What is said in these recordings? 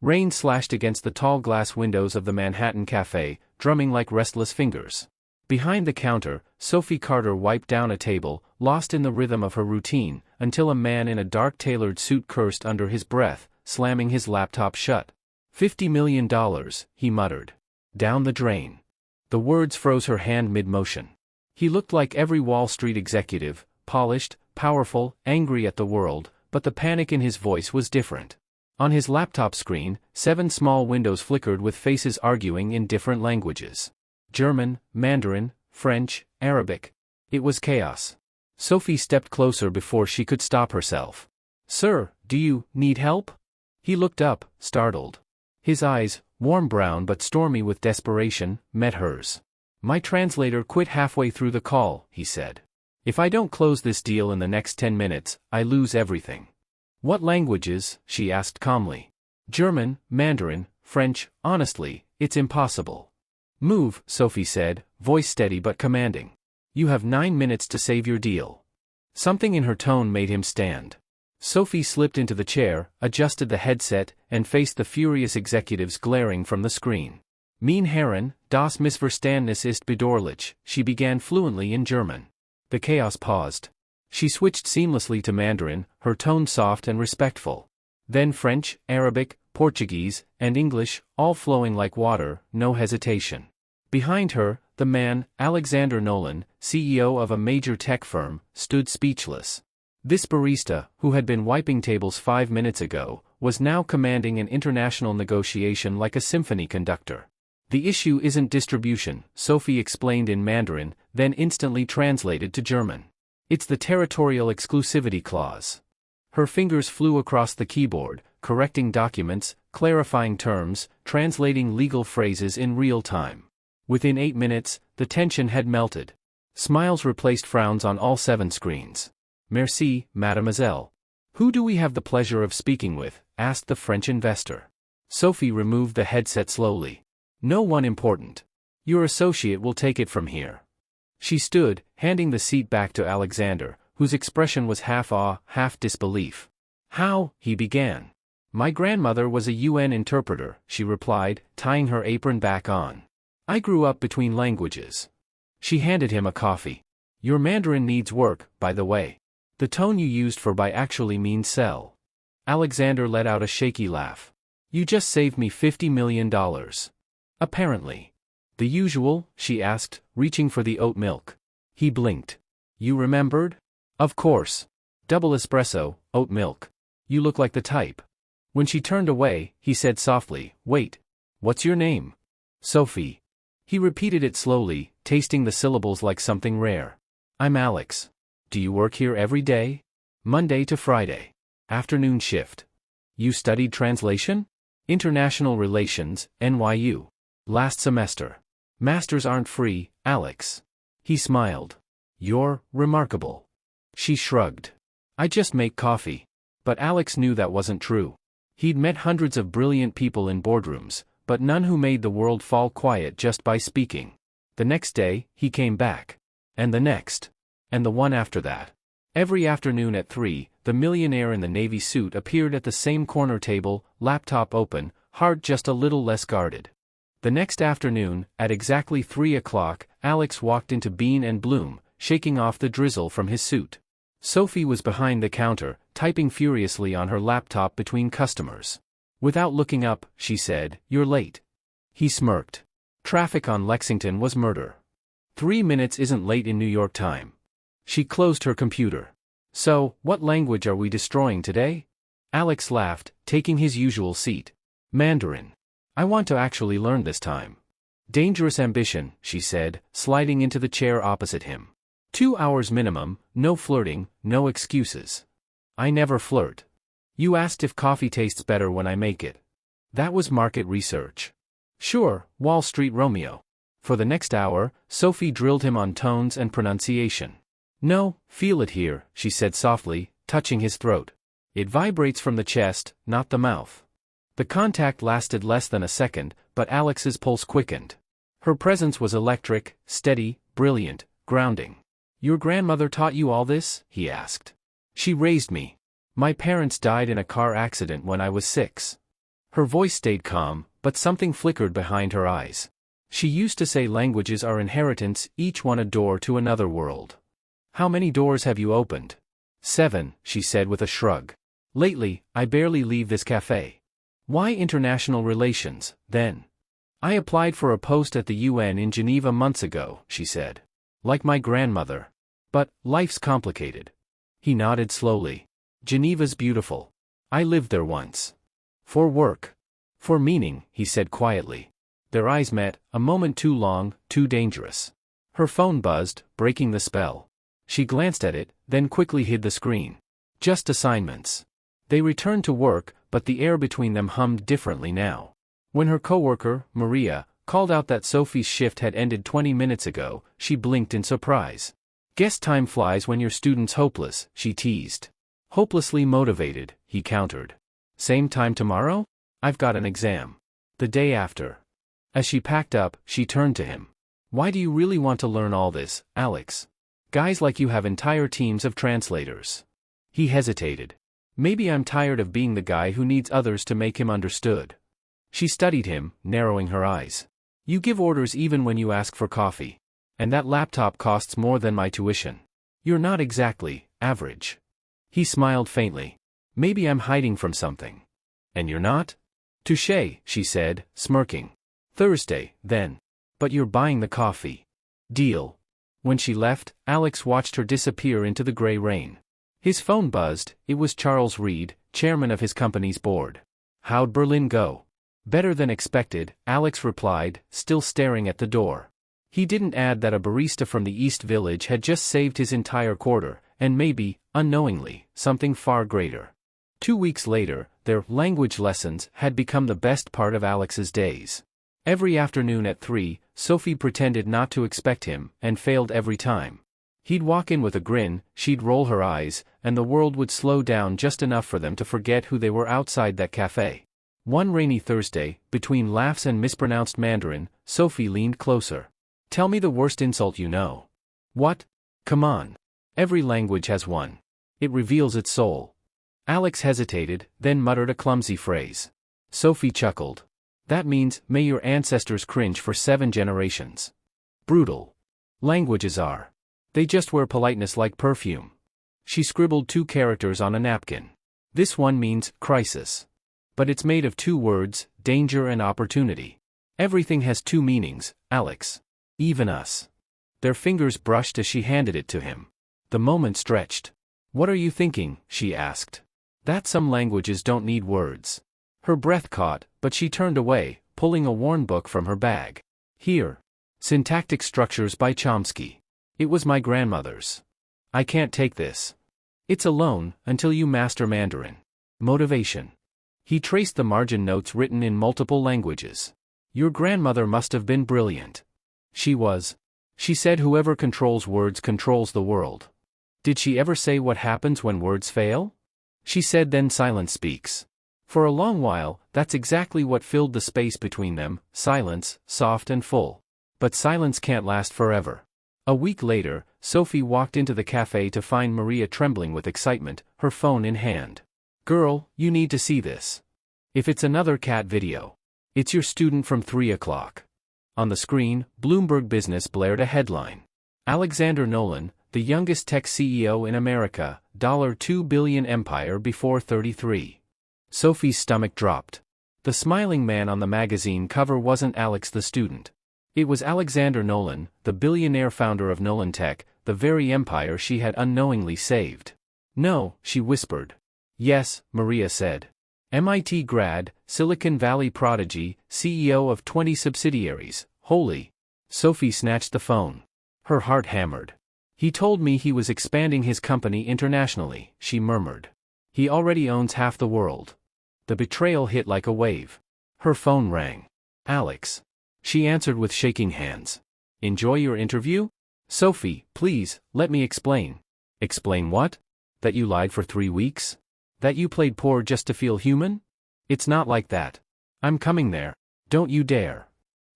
Rain slashed against the tall glass windows of the Manhattan Cafe, drumming like restless fingers. Behind the counter, Sophie Carter wiped down a table, lost in the rhythm of her routine, until a man in a dark tailored suit cursed under his breath, slamming his laptop shut. $50 million, he muttered. Down the drain. The words froze her hand mid-motion. He looked like every Wall Street executive, polished, powerful, angry at the world, but the panic in his voice was different. On his laptop screen, 7 small windows flickered with faces arguing in different languages. German, Mandarin, French, Arabic. It was chaos. Sophie stepped closer before she could stop herself. Sir, do you need help? He looked up, startled. His eyes, warm brown but stormy with desperation, met hers. My translator quit halfway through the call, he said. If I don't close this deal in the next 10 minutes, I lose everything. What languages? She asked calmly. German, Mandarin, French. Honestly, it's impossible. Move, Sophie said, voice steady but commanding. You have 9 minutes to save your deal. Something in her tone made him stand. Sophie slipped into the chair, adjusted the headset, and faced the furious executives glaring from the screen. Mein Herren, das Missverständnis ist bedauerlich, she began fluently in German. The chaos paused. She switched seamlessly to Mandarin, her tone soft and respectful. Then French, Arabic, Portuguese, and English, all flowing like water, no hesitation. Behind her, the man, Alexander Nolan, CEO of a major tech firm, stood speechless. This barista, who had been wiping tables 5 minutes ago, was now commanding an international negotiation like a symphony conductor. The issue isn't distribution, Sophie explained in Mandarin, then instantly translated to German. It's the territorial exclusivity clause. Her fingers flew across the keyboard, correcting documents, clarifying terms, translating legal phrases in real time. Within 8 minutes, the tension had melted. Smiles replaced frowns on all 7 screens. Merci, mademoiselle. Who do we have the pleasure of speaking with? Asked the French investor. Sophie removed the headset slowly. No one important. Your associate will take it from here. She stood, handing the seat back to Alexander, whose expression was half awe, half disbelief. How? He began. My grandmother was a UN interpreter, she replied, tying her apron back on. I grew up between languages. She handed him a coffee. Your Mandarin needs work, by the way. The tone you used for buy actually means sell. Alexander let out a shaky laugh. You just saved me $50 million. Apparently. The usual? She asked, reaching for the oat milk. He blinked. You remembered? Of course. Double espresso, oat milk. You look like the type. When she turned away, he said softly, Wait. What's your name? Sophie. He repeated it slowly, tasting the syllables like something rare. I'm Alex. Do you work here every day? Monday to Friday. Afternoon shift. You studied translation? International Relations, NYU. Last semester. Masters aren't free, Alex. He smiled. You're remarkable. She shrugged. I just make coffee. But Alex knew that wasn't true. He'd met hundreds of brilliant people in boardrooms, but none who made the world fall quiet just by speaking. The next day, he came back. And the next. And the one after that. Every afternoon at 3, the millionaire in the navy suit appeared at the same corner table, laptop open, heart just a little less guarded. The next afternoon, at exactly 3 o'clock, Alex walked into Bean and Bloom, shaking off the drizzle from his suit. Sophie was behind the counter, typing furiously on her laptop between customers. Without looking up, she said, You're late. He smirked. Traffic on Lexington was murder. 3 minutes isn't late in New York time. She closed her computer. So, what language are we destroying today? Alex laughed, taking his usual seat. Mandarin. I want to actually learn this time. Dangerous ambition, she said, sliding into the chair opposite him. 2 hours minimum, no flirting, no excuses. I never flirt. You asked if coffee tastes better when I make it. That was market research. Sure, Wall Street Romeo. For the next hour, Sophie drilled him on tones and pronunciation. No, feel it here, she said softly, touching his throat. It vibrates from the chest, not the mouth. The contact lasted less than a second, but Alex's pulse quickened. Her presence was electric, steady, brilliant, grounding. Your grandmother taught you all this? He asked. She raised me. My parents died in a car accident when I was 6. Her voice stayed calm, but something flickered behind her eyes. She used to say languages are inheritance, each one a door to another world. How many doors have you opened? 7, she said with a shrug. Lately, I barely leave this cafe. Why international relations, then? I applied for a post at the UN in Geneva months ago, she said. Like my grandmother. But, life's complicated. He nodded slowly. Geneva's beautiful. I lived there once. For work. For meaning, he said quietly. Their eyes met, a moment too long, too dangerous. Her phone buzzed, breaking the spell. She glanced at it, then quickly hid the screen. Just assignments. They returned to work, but the air between them hummed differently now. When her coworker, Maria, called out that Sophie's shift had ended 20 minutes ago, she blinked in surprise. Guess time flies when your student's hopeless, she teased. Hopelessly motivated, he countered. Same time tomorrow? I've got an exam. The day after. As she packed up, she turned to him. Why do you really want to learn all this, Alex? Guys like you have entire teams of translators. He hesitated. Maybe I'm tired of being the guy who needs others to make him understood. She studied him, narrowing her eyes. You give orders even when you ask for coffee. And that laptop costs more than my tuition. You're not exactly average. He smiled faintly. Maybe I'm hiding from something. And you're not? Touché, she said, smirking. Thursday, then. But you're buying the coffee. Deal. When she left, Alex watched her disappear into the gray rain. His phone buzzed. It was Charles Reed, chairman of his company's board. How'd Berlin go? Better than expected, Alex replied, still staring at the door. He didn't add that a barista from the East Village had just saved his entire quarter, and maybe, unknowingly, something far greater. 2 weeks later, their language lessons had become the best part of Alex's days. Every afternoon at 3, Sophie pretended not to expect him, and failed every time. He'd walk in with a grin, she'd roll her eyes, and the world would slow down just enough for them to forget who they were outside that cafe. One rainy Thursday, between laughs and mispronounced Mandarin, Sophie leaned closer. Tell me the worst insult you know. What? Come on. Every language has one. It reveals its soul. Alex hesitated, then muttered a clumsy phrase. Sophie chuckled. That means, may your ancestors cringe for 7 generations. Brutal. Languages are. They just wear politeness like perfume. She scribbled 2 characters on a napkin. This one means, crisis. But it's made of 2 words, danger and opportunity. Everything has 2 meanings, Alex. Even us. Their fingers brushed as she handed it to him. The moment stretched. What are you thinking? She asked. That some languages don't need words. Her breath caught, but she turned away, pulling a worn book from her bag. Here. Syntactic Structures by Chomsky. It was my grandmother's. I can't take this. It's a loan, until you master Mandarin. Motivation. He traced the margin notes written in multiple languages. Your grandmother must have been brilliant. She was. She said whoever controls words controls the world. Did she ever say what happens when words fail? She said then silence speaks. For a long while, that's exactly what filled the space between them, silence, soft and full. But silence can't last forever. A week later, Sophie walked into the cafe to find Maria trembling with excitement, her phone in hand. Girl, you need to see this. If it's another cat video. It's your student from 3 o'clock. On the screen, Bloomberg Business blared a headline. Alexander Nolan, the youngest tech CEO in America, $2 billion empire before 33. Sophie's stomach dropped. The smiling man on the magazine cover wasn't Alex the student. It was Alexander Nolan, the billionaire founder of Nolan Tech, the very empire she had unknowingly saved. No, she whispered. Yes, Maria said. MIT grad, Silicon Valley prodigy, CEO of 20 subsidiaries, holy. Sophie snatched the phone. Her heart hammered. He told me he was expanding his company internationally, she murmured. He already owns half the world. The betrayal hit like a wave. Her phone rang. Alex. She answered with shaking hands. Enjoy your interview? Sophie, please, let me explain. Explain what? That you lied for 3 weeks? That you played poor just to feel human? It's not like that. I'm coming there. Don't you dare.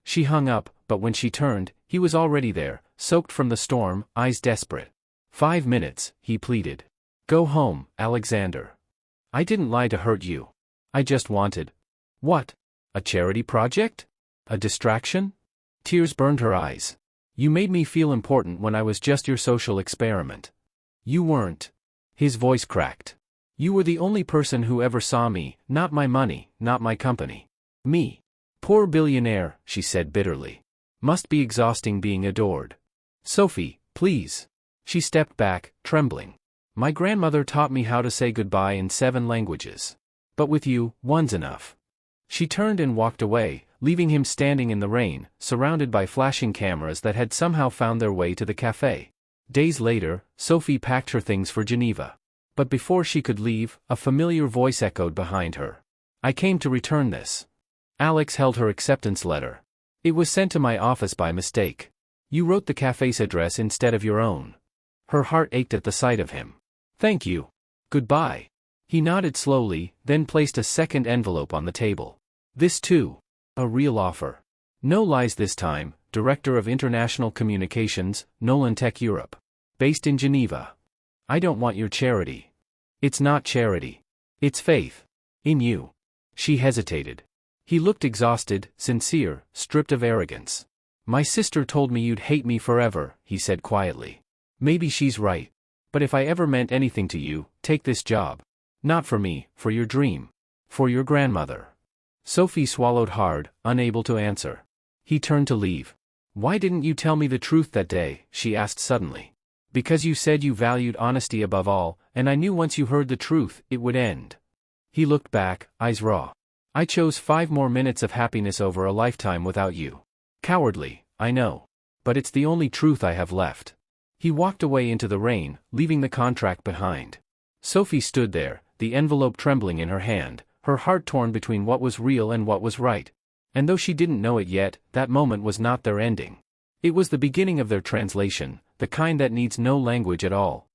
She hung up, but when she turned, he was already there, soaked from the storm, eyes desperate. 5 minutes, he pleaded. Go home, Alexander. I didn't lie to hurt you. I just wanted. What? A charity project? A distraction? Tears burned her eyes. You made me feel important when I was just your social experiment. You weren't. His voice cracked. You were the only person who ever saw me, not my money, not my company. Me. Poor billionaire, she said bitterly. Must be exhausting being adored. Sophie, please. She stepped back, trembling. My grandmother taught me how to say goodbye in 7 languages. But with you, one's enough. She turned and walked away, leaving him standing in the rain, surrounded by flashing cameras that had somehow found their way to the cafe. Days later, Sophie packed her things for Geneva. But before she could leave, a familiar voice echoed behind her. I came to return this. Alex held her acceptance letter. It was sent to my office by mistake. You wrote the cafe's address instead of your own. Her heart ached at the sight of him. Thank you. Goodbye. He nodded slowly, then placed a second envelope on the table. This too. A real offer. No lies this time, Director of International Communications, Nolan Tech Europe. Based in Geneva. I don't want your charity. It's not charity. It's faith. In you. She hesitated. He looked exhausted, sincere, stripped of arrogance. My sister told me you'd hate me forever, he said quietly. Maybe she's right. But if I ever meant anything to you, take this job. Not for me, for your dream. For your grandmother. Sophie swallowed hard, unable to answer. He turned to leave. Why didn't you tell me the truth that day, she asked suddenly. Because you said you valued honesty above all, and I knew once you heard the truth, it would end. He looked back, eyes raw. I chose 5 more minutes of happiness over a lifetime without you. Cowardly, I know. But it's the only truth I have left. He walked away into the rain, leaving the contract behind. Sophie stood there, the envelope trembling in her hand, her heart torn between what was real and what was right. And though she didn't know it yet, that moment was not their ending. It was the beginning of their translation, the kind that needs no language at all.